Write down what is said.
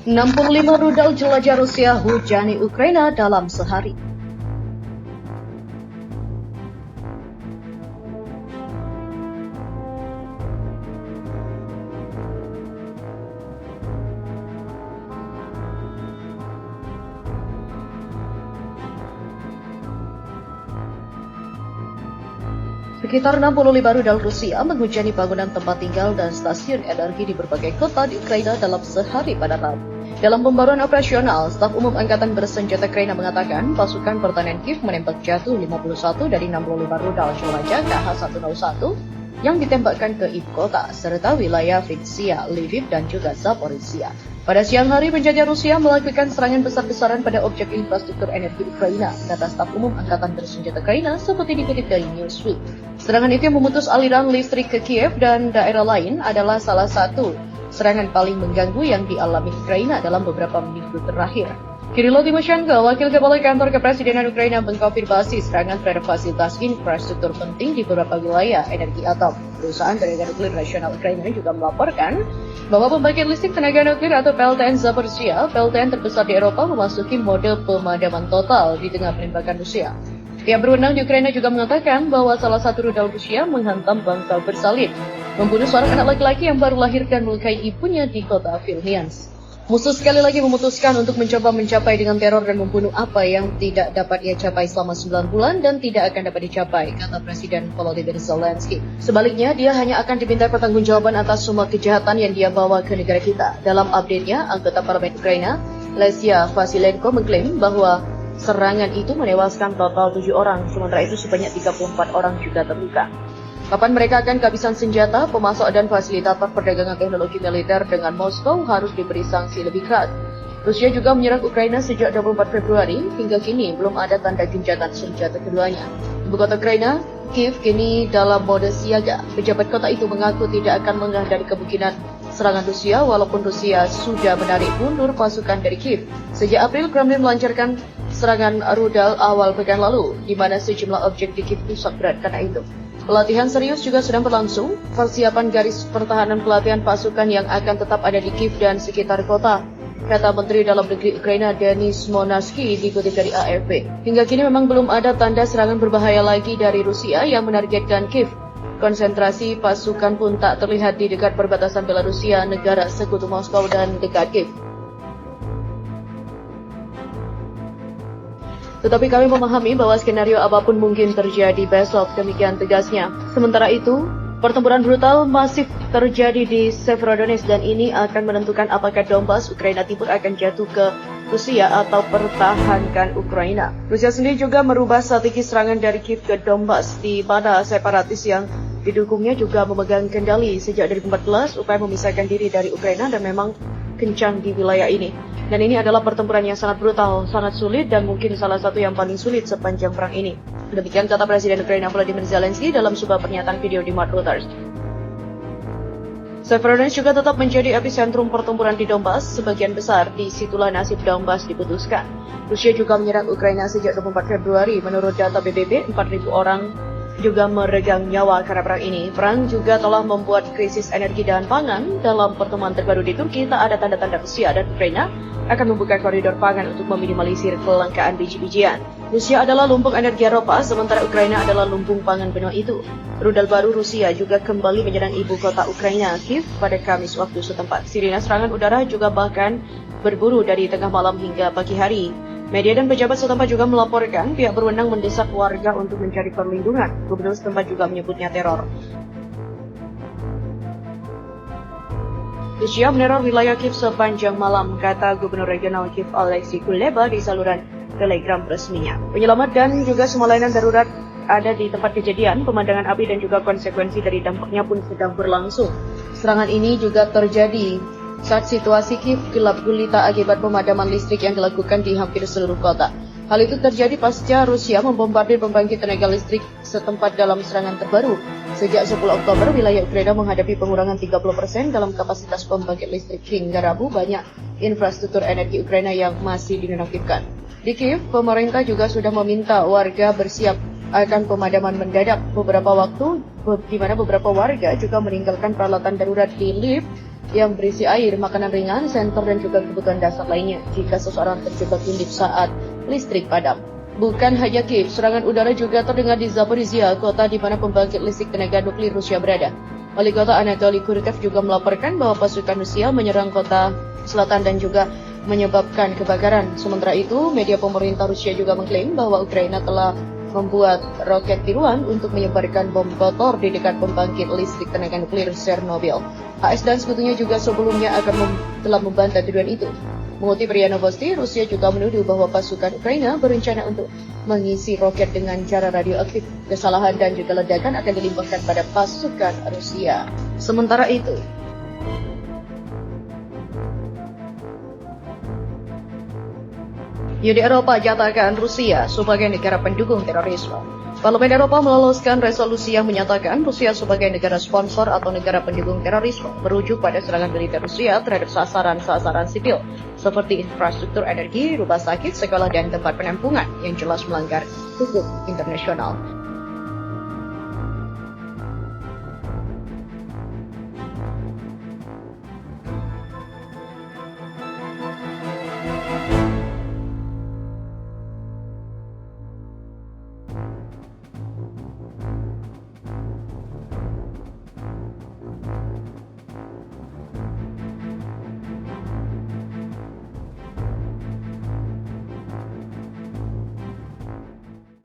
65 rudal jelajah Rusia hujani Ukraina dalam sehari. Sekitar 65 rudal Rusia menghujani bangunan tempat tinggal dan stasiun energi di berbagai kota di Ukraina dalam sehari pada Rabu. Dalam pembaruan operasional, Staf Umum Angkatan Bersenjata Ukraina mengatakan pasukan pertahanan Kiev menembak jatuh 51 dari 65 rudal jelajah Kh-101 yang ditembakkan ke ibu kota, serta wilayah Vinnytsia, Lviv, dan juga Zaporizhia. Pada siang hari, penjajah Rusia melakukan serangan besar-besaran pada objek infrastruktur energi Ukraina, kata Staf Umum Angkatan Bersenjata Ukraina seperti dikutip dari Newsweek. Serangan itu yang memutus aliran listrik ke Kiev dan daerah lain adalah salah satu serangan paling mengganggu yang dialami Ukraina dalam beberapa minggu terakhir. Kirilo Timoshenko, wakil kepala kantor kepresidenan Ukraina, mengkonfirmasi serangan terhadap fasilitas infrastruktur penting di beberapa wilayah energi atom. Perusahaan tenaga nuklir nasional Ukraina juga melaporkan bahwa pembangkit listrik tenaga nuklir atau PLTN Zaporizhia, PLTN terbesar di Eropa, memasuki mode pemadaman total di tengah penembakan Rusia. Pihak berwenang di Ukraina juga mengatakan bahwa salah satu rudal Rusia menghantam bangkai bersalin, membunuh seorang anak laki-laki yang baru lahir dan melukai ibunya di kota Vilnius. Musuh sekali lagi memutuskan untuk mencoba mencapai dengan teror dan membunuh apa yang tidak dapat ia capai selama 9 bulan dan tidak akan dapat dicapai, kata Presiden Volodymyr Zelensky. Sebaliknya, dia hanya akan diminta pertanggungjawaban atas semua kejahatan yang dia bawa ke negara kita. Dalam update-nya, anggota parlemen Ukraina, Lesia Vasilenko, mengklaim bahwa serangan itu menewaskan total 7 orang, sementara itu sebanyak 34 orang juga terluka. Kapan mereka akan kehabisan senjata, pemasok dan fasilitator perdagangan teknologi militer dengan Moskow harus diberi sanksi lebih keras. Rusia juga menyerang Ukraina sejak 24 Februari, hingga kini belum ada tanda gencatan senjata keduanya. Ibu kota Ukraina, Kiev, kini dalam mode siaga. Pejabat kota itu mengaku tidak akan lengah dari kemungkinan serangan Rusia, walaupun Rusia sudah menarik mundur pasukan dari Kiev. Sejak April, Kremlin melancarkan serangan rudal awal pekan lalu, di mana sejumlah objek di Kiev rusak berat karena itu. Pelatihan serius juga sedang berlangsung. Persiapan garis pertahanan pelatihan pasukan yang akan tetap ada di Kiev dan sekitar kota, kata Menteri Dalam Negeri Ukraina Denis Monarsky dikutip dari AFP. Hingga kini memang belum ada tanda serangan berbahaya lagi dari Rusia yang menargetkan Kiev. Konsentrasi pasukan pun tak terlihat di dekat perbatasan Belarusia, negara sekutu Moskow dan dekat Kiev. Tetapi kami memahami bahwa skenario apapun mungkin terjadi besok, demikian tegasnya. Sementara itu, pertempuran brutal masif terjadi di Severodonetsk dan ini akan menentukan apakah Donbas, Ukraina Timur akan jatuh ke Rusia atau pertahankan Ukraina. Rusia sendiri juga merubah strategi serangan dari Kiev ke Donbas, di mana separatis yang didukungnya juga memegang kendali sejak 2014, upaya memisahkan diri dari Ukraina dan memang kencang di wilayah ini. Dan ini adalah pertempuran yang sangat brutal, sangat sulit, dan mungkin salah satu yang paling sulit sepanjang perang ini. Demikian kata Presiden Ukraina Volodymyr Zelensky dalam sebuah pernyataan video di Reuters. Severodonetsk juga tetap menjadi epicentrum pertempuran di Donbas. Sebagian besar di situlah nasib Donbas diputuskan. Rusia juga menyerang Ukraina sejak 24 Februari. Menurut data PBB, 4.000 orang juga meregang nyawa karena perang ini. Perang juga telah membuat krisis energi dan pangan. Dalam pertemuan terbaru di Turki, tak ada tanda-tanda Rusia dan Ukraina akan membuka koridor pangan untuk meminimalisir kelangkaan biji-bijian. Rusia adalah lumbung energi Eropa, sementara Ukraina adalah lumbung pangan benua itu. Rudal baru Rusia juga kembali menyerang ibu kota Ukraina, Kiev, pada Kamis waktu setempat. Sirine serangan udara juga bahkan berburu dari tengah malam hingga pagi hari. Media dan pejabat setempat juga melaporkan pihak berwenang mendesak warga untuk mencari perlindungan. Gubernur setempat juga menyebutnya teror. Rusia meneror wilayah Kiev sepanjang malam, kata Gubernur Regional Kiev Alexei Kuleba di saluran Telegram resminya. Penyelamat dan juga semua layanan darurat ada di tempat kejadian. Pemandangan api dan juga konsekuensi dari dampaknya pun sedang berlangsung. Serangan ini juga terjadi saat situasi Kiev gelap gulita akibat pemadaman listrik yang dilakukan di hampir seluruh kota. Hal itu terjadi pasca Rusia membombardir pembangkit tenaga listrik setempat dalam serangan terbaru. Sejak 10 Oktober, wilayah Ukraina menghadapi pengurangan 30% dalam kapasitas pembangkit listrik. Hingga Rabu, banyak infrastruktur energi Ukraina yang masih dinonaktifkan. Di Kiev, pemerintah juga sudah meminta warga bersiap akan pemadaman mendadak beberapa waktu, di mana beberapa warga juga meninggalkan peralatan darurat di lift yang berisi air, makanan ringan, senter, dan juga kebutuhan dasar lainnya jika seseorang terjebak lift saat listrik padam. Bukan hanya Kiev, serangan udara juga terdengar di Zaporizhia, kota di mana pembangkit listrik tenaga nuklir Rusia berada. Wali kota Anatoly Kurtev juga melaporkan bahwa pasukan Rusia menyerang kota selatan dan juga menyebabkan kebakaran. Sementara itu, media pemerintah Rusia juga mengklaim bahwa Ukraina telah membuat roket tiruan untuk menyebarkan bom kotor di dekat pembangkit listrik tenaga nuklir Chernobyl. AS dan sekutunya juga sebelumnya telah membantah tuduhan itu. Mengutip RIA Novosti, Rusia juga menuduh bahwa pasukan Ukraina berencana untuk mengisi roket dengan cara radioaktif. Kesalahan dan juga ledakan akan dilimpahkan pada pasukan Rusia. Sementara itu, Uni Eropa jatakan Rusia sebagai negara pendukung terorisme. Parlemen Eropa meloloskan resolusi yang menyatakan Rusia sebagai negara sponsor atau negara pendukung terorisme, merujuk pada serangan militer Rusia terhadap sasaran-sasaran sipil, seperti infrastruktur energi, rumah sakit, sekolah, dan tempat penampungan yang jelas melanggar hukum internasional.